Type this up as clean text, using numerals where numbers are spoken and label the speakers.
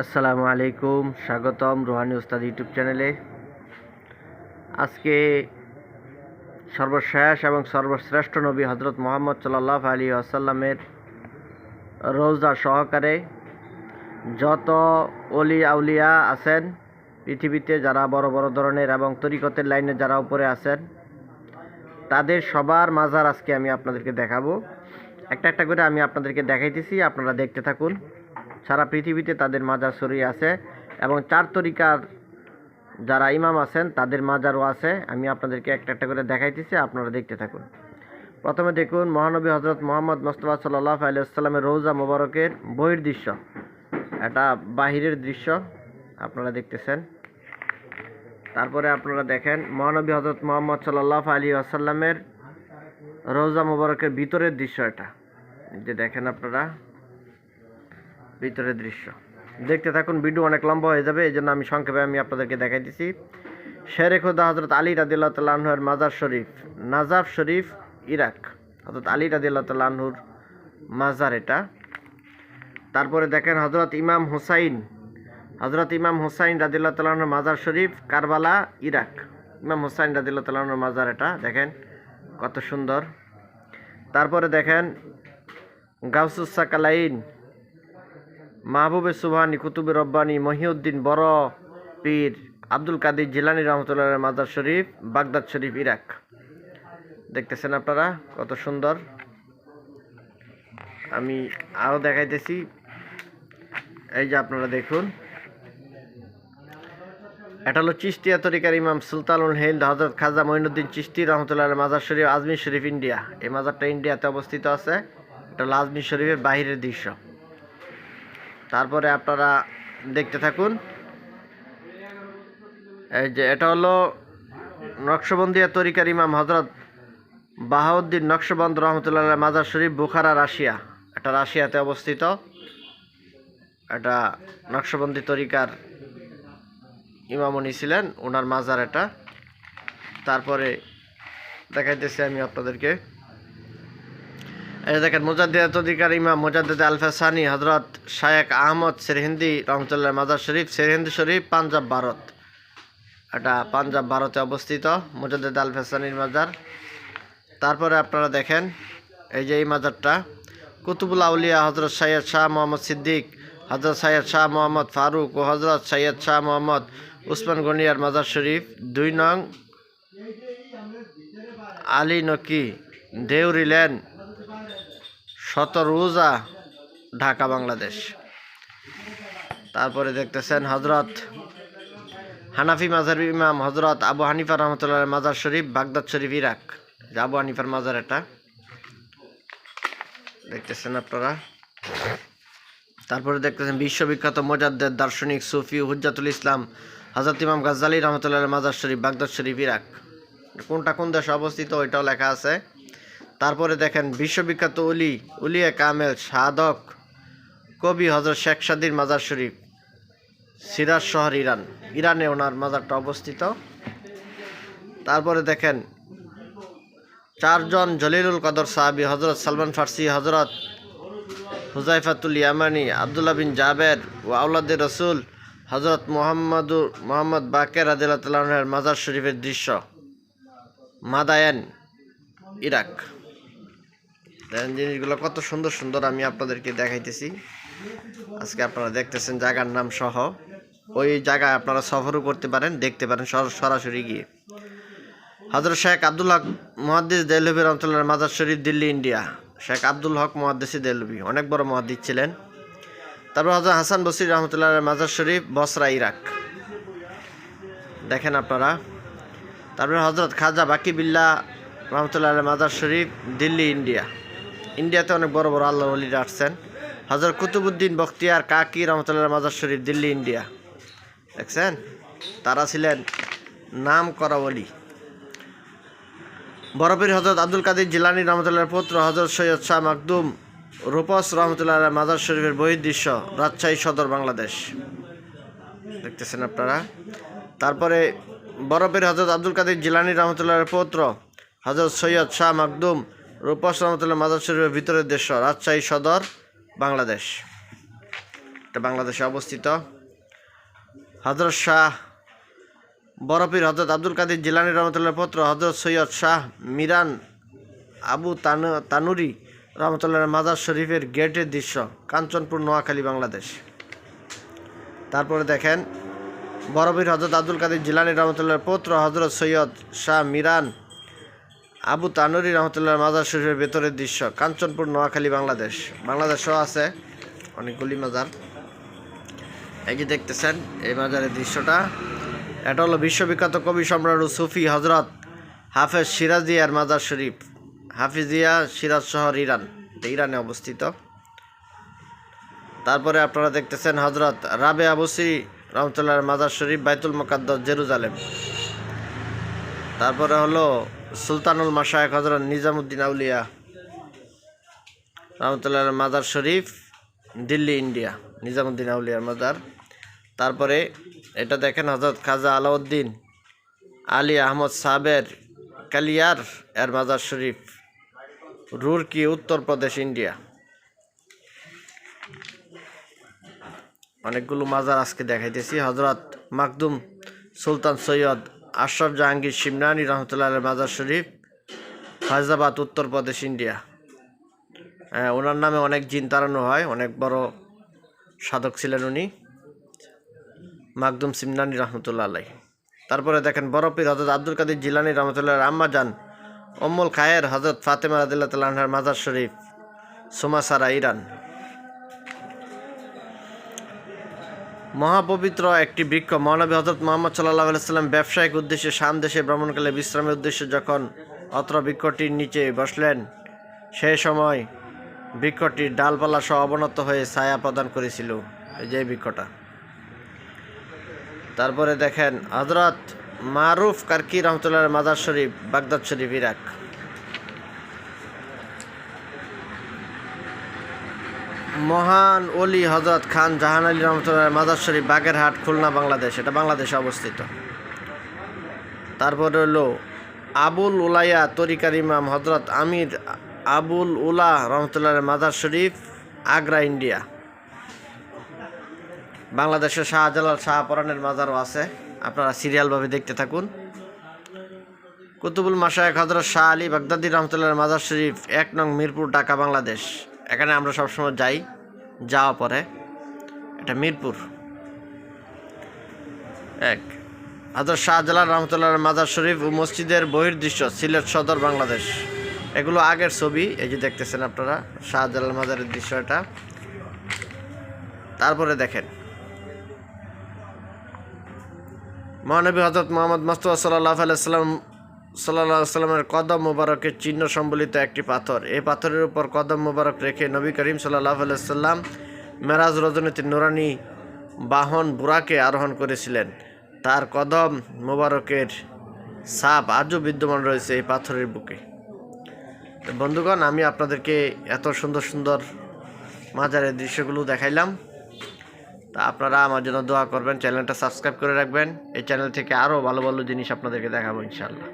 Speaker 1: আসসালামু আলাইকুম, স্বাগতম রুহানি উস্তাদ ইউটিউব চ্যানেলে। আজকে সর্বশেষ এবং সর্বশ্রেষ্ঠ নবী হজরত মুহাম্মদ সাল্লাল্লাহু আলাইহি ওয়াসাল্লামের রওজা সহকারে যত ওলি আউলিয়া আছেন পৃথিবীতে, যারা বড় বড় ধরনের এবং তরিকতের লাইনে যারা উপরে আছেন, তাদের সবার মাজার আজকে আমি আপনাদেরকে দেখাবো। একটা একটা করে আমি আপনাদেরকে দেখাইতেছি, আপনারা দেখতে থাকুন। সারা পৃথিবীতে তাদের মাজার ছড়িয়ে আছে এবং চার তরিকার যারা ইমাম আছেন তাদের মাজারও আছে। আমি আপনাদেরকে একটা একটা করে দেখাইতেছি, আপনারা দেখতে থাকুন। প্রথমে দেখুন মহানবী হজরত মোহাম্মদ মুস্তাফা সাল্লাল্লাহু আলাইহি ওয়াসাল্লামের রওজা মোবারকের বহির্দৃশ্য। এটা বাহিরের দৃশ্য আপনারা দেখতেছেন। তারপরে আপনারা দেখেন মহানবী হজরত মোহাম্মদ সাল্লাল্লাহু আলাইহি ওয়াসাল্লামের রওজা মোবারকের ভিতরের দৃশ্য। এটা যে দেখেন আপনারা ভিতরের দৃশ্য দেখতে থাকুন। ভিডিও অনেক লম্বা হয়ে যাবে, এই জন্য আমি সংক্ষেপে আপনাদেরকে দেখাইতেছি। শেরে খোদা হজরত আলী রাদিয়াল্লাহু তাআলা আনহুর মাজার শরীফ, নাজাফ শরীফ, ইরাক। হজরত আলী রাদিয়াল্লাহু তাআলা আনহুর মাজার এটা। তারপরে দেখেন হজরত ইমাম হুসাইন রাদিয়াল্লাহু তাআলা আনহুর মাজার শরীফ, কারবালা, ইরাক। ইমাম হুসাইন রাদিয়াল্লাহু তাআলা আনহুর মাজার এটা, দেখেন কত সুন্দর। তারপরে দেখেন গাউসুস সাকালাইন, মাহবুবে সুবহানি, কুতুবে রব্বানি, মহিউদ্দিন বড় পীর আব্দুল কাদের জিলানী রহমতুল্লাহ মাজার শরীফ, বাগদাদ শরীফ, ইরাক। দেখতেছেন আপনারা কত সুন্দর। আমি আরও দেখাইতেছি, এই যে আপনারা দেখুন। এটা হলো চিশতিয়া তরিকার ইমাম সুলতানুল হিন্দ হজরত খাজা মঈনুদ্দিন চিশতি রহমতুল্লাহ মাজার শরীফ, আজমির শরীফ, ইন্ডিয়া। এই মাজারটা ইন্ডিয়াতে অবস্থিত আছে। এটা হলো আজমির শরীফের বাহিরের দৃশ্য। তারপরে আপনারা দেখতে থাকুন। এই যে এটা হলো নকশবন্দিয়া তরিকার ইমাম হজরত বাহাউদ্দিন নকশবন্দ রহমতুল্লাহ মাজার শরীফ, বুখারা, রাশিয়া। এটা রাশিয়াতে অবস্থিত। এটা নকশবন্দি তরিকার ইমাম উনি ছিলেন, ওনার মাজার এটা। তারপরে দেখাইতেছি আমি আপনাদেরকে, এই দেখেন মুজাদ্দিদ তরিকার ইমাম মুজাদ্দিদ আল-ফাসানি হজরত শায়েখ আহমদ সেরহিন্দি রহমতুল্লাহ মাজার শরীফ, সেরহিন্দি শরীফ, পাঞ্জাব, ভারত। এটা পাঞ্জাব, ভারতে অবস্থিত মুজাদ্দিদ আল-ফাসানির মাজার। তারপরে আপনারা দেখেন এই যে এই মাজারটা কুতুবুল আউলিয়া হজরত সৈয়দ শাহ মোহাম্মদ সিদ্দিক, হজরত সৈয়দ শাহ মোহাম্মদ ফারুক ও হজরত সৈয়দ শাহ মোহাম্মদ উসমান গনিয়ার মাজার শরীফ, 2 নং আলী নকি, দেউরি লেন, শতরুজা, ঢাকা, বাংলাদেশ। তারপরে দেখতেছেন হজরত হানাফি মাজার ইমাম হজরত আবু হানিফা রহমতুল্লাহ মাজার শরীফ, বাগদাদ শরীফ, ইরাক। আবু হানিফার মাজার এটা দেখতেছেন আপনারা। তারপরে দেখতেছেন বিশ্ববিখ্যাত মুজাদ্দিদ, দার্শনিক, সুফি, হুজ্জাতুল ইসলাম হজরত ইমাম গাজ্জালী রহমতুল্লাহ মাজার শরীফ, বাগদাদ শরীফ, ইরাক। কোনটা কোন দেশে অবস্থিত ওইটাও লেখা আছে। তারপরে দেখেন বিশ্ববিখ্যাত উলিয়া কামেল, সাধক, কবি হজরত শেখ সাদির মাজার শরীফ, সিরাজ শহর, ইরানে ওনার মাজারটা অবস্থিত। তারপরে দেখেন 4 জন জলিলুল কদর সাহাবী হজরত সালমান ফার্সি, হজরত হুজাইফাতুল ইয়ামানি, আবদুল্লাহ বিন জাবের ও আউলাদের রসুল হজরত মোহাম্মদ বাকের রাদিয়াল্লাহু তাআলা আনহুর মাজার শরীফের দৃশ্য, মাদায়েন, ইরাক। দেখেন জিনিসগুলো কত সুন্দর সুন্দর আমি আপনাদেরকে দেখাইতেছি। আজকে আপনারা দেখতেছেন জায়গার নাম সহ। ওই জায়গায় আপনারা সফরও করতে পারেন, দেখতে পারেন সরাসরি গিয়ে। হযরত শেখ আব্দুল হক মুহাদ্দিস দেহলভী রহমাতুল্লাহ মাজার শরীফ, দিল্লি, ইন্ডিয়া। শেখ আব্দুল হক মুহাদ্দিসি দেহলভী অনেক বড় মুহাদ্দিস ছিলেন। তারপর হযরত হাসান বসরি রহমাতুল্লাহ মাজার শরীফ, বসরা, ইরাক। দেখেন আপনারা। তারপর হযরত খাজা বাকি বিল্লাহ রহমতুল্লাহ মাজার শরীফ, দিল্লি, ইন্ডিয়া। ইন্ডিয়াতে অনেক বড় বড় আল্লাহর ওলিরা আসছেন। হযরত কুতুবউদ্দিন বখতিয়ার কাকি রহমতুল্লাহ মাজার শরীফ, দিল্লি, ইন্ডিয়া। দেখছেন, তারা ছিলেন নাম করা ওলি। বড়পীর হযরত আব্দুল কাদের জিলানী রহমতুল্লাহর পুত্র হযরত সৈয়দ শাহ মাকদুম রূপস রহমতুল্লাহ মাজার শরীফের বহির্দৃশ্য, রাজশাহী সদর, বাংলাদেশ। দেখতেছেন আপনারা। তারপরে বড়পীর হযরত আব্দুল কাদের জিলানী রহমতুল্লাহর পুত্র হযরত সৈয়দ শাহ মাকদুম রূপস রহমতুল্লাহ মাজার শরীফের ভিতরের দৃশ্য, রাজশাহী সদর, বাংলাদেশ। এটা বাংলাদেশে অবস্থিত। হযরত শাহ বড়পীর হযরত আব্দুল কাদের জিলানী রহমতুল্লাহর পুত্র হযরত সৈয়দ শাহ মিরান আবু তানুরি রহমতুল্লাহর মাজার শরীফের গেটের দৃশ্য, কাঞ্চনপুর, নোয়াখালী, বাংলাদেশ। তারপরে দেখেন বড়পীর হযরত আব্দুল কাদের জিলানী রহমতুল্লাহর পুত্র হযরত সৈয়দ শাহ মিরান আবু তানুরি রহমতুল্লাহর মাজার শরীফের ভেতরের দৃশ্য, কাঞ্চনপুর, নোয়াখালী, বাংলাদেশ। বাংলাদেশও আছে অনেকগুলি মাজার। এই যে দেখতেছেন এই মাজারের দৃশ্যটা, এটা হলো বিশ্ববিখ্যাত কবি সম্রাট ও সুফি হজরত হাফেজ সিরাজিয়ার মাজার শরীফ, হাফিজিয়া, সিরাজ শহর, ইরান। এটা ইরানে অবস্থিত। তারপরে আপনারা দেখতেছেন হজরত রাবে আবুসি রহমতুল্লাহর মাজার শরীফ, বাইতুল মুকাদ্দাস, জেরুজালেম। তারপরে হলো সুলতানুল মাশায়েখ হজরত নিজামুদ্দিন আউলিয়া রহমতুল্লাহর মাজার শরীফ, দিল্লি, ইন্ডিয়া, নিজামুদ্দিন আউলিয়ার মাজার। তারপরে এটা দেখেন হজরত খাজা আলাউদ্দিন আলী আহমদ সাবের কালিয়ার এর মাজার শরীফ, রুরকি, উত্তরপ্রদেশ, ইন্ডিয়া। অনেকগুলো মাজার আজকে দেখাইতেছি। হজরত মাকদুম সুলতান সৈয়দ আশরাফ জাহাঙ্গীর শিমরানি রহমতুল্লাহের মাজার শরীফ, ফায়জাবাদ, উত্তরপ্রদেশ, ইন্ডিয়া। ওনার নামে অনেক জিন তাড়ানো হয়, অনেক বড় সাধক ছিলেন উনি, মাকদুম সিমনানি রহমতুল্লাহ আলাই। তারপরে দেখেন বড়পীর হজরত আব্দুল কাদের জিলানী রহমতুল্লাহ আম্মা জান উম্মুল খায়ের হজরত ফাতেমা রাদিয়াল্লাহু তাআলা আনহার মাজার শরীফ, সুমাসারা, ইরান। মহাপবিত্র একটি বৃক্ষ। মহানবী হজরত মুহাম্মদ সাল্লাল্লাহু আলাইহি সাল্লাম ব্যবসায়িক উদ্দেশ্যে শাম দেশে ভ্রমণকালে বিশ্রামের উদ্দেশ্যে যখন অত্র বৃক্ষটির নিচে বসলেন, সেই সময় বৃক্ষটির ডালপালা সহ অবনত হয়ে ছায়া প্রদান করেছিল, এই যে বৃক্ষটা। তারপরে দেখেন হজরত মারুফ কারকি রহমতুল্লাহর মাজার শরীফ, বাগদাদ শরীফ, ইরাক। মহান ওলি হজরত খান জাহান আলী রহমতুল্লাহর মাজার শরীফ, বাগেরহাট, খুলনা, বাংলাদেশ। এটা বাংলাদেশে অবস্থিত। তারপরে হলো আবুল উলাইয়া তরিকার ইমাম হজরত আমির আবুল উলা রহমতুল্লাহর মাজার শরীফ, আগ্রা, ইন্ডিয়া। বাংলাদেশে শাহজালাল শাহপরানের মাজারও আছে, আপনারা সিরিয়ালভাবে দেখতে থাকুন। কুতুবুল মাশায়েখ হজরত শাহ আলী বাগদাদি রহমতুল্লাহর মাজার শরীফ, 1 নং মিরপুর, ঢাকা, বাংলাদেশ। এখানে আমরা সবসময় যাওয়া পরে। এটা মিরপুর 1। হজরত শাহজালাল রহমতুল্লাহর মাজার শরীফ ও মসজিদের বহির্দৃশ্য, সিলেট সদর, বাংলাদেশ। এগুলো আগের ছবি, এই যে দেখতেছেন আপনারা শাহজালাল মাজারের দৃশ্য এটা। তারপরে দেখেন মহানবী হজরত মুহাম্মদ মুস্তাফা সাল্লাল্লাহু আলাইহি সাল্লামের কদম মুবারকের চিহ্ন সম্বলিত একটি পাথর। এই পাথরের উপর কদম মুবারক রেখে নবী করিম সাল্লাল্লাহু আলাইহি সাল্লাম মেরাজ রজনীতে নুরানি বাহন বুরাকে আরোহণ করেছিলেন। তার কদম মুবারকের ছাপ আজও বিদ্যমান রয়েছে এই পাথরের বুকে। বন্ধুগণ, আমি আপনাদেরকে এত সুন্দর সুন্দর মাজারের দৃশ্যগুলো দেখাইলাম। তা আপনারা আমার জন্য দোয়া করবেন, চ্যানেলটা সাবস্ক্রাইব করে রাখবেন। এই চ্যানেল থেকে আরও ভালো ভালো জিনিস আপনাদেরকে দেখাবো ইনশাআল্লাহ।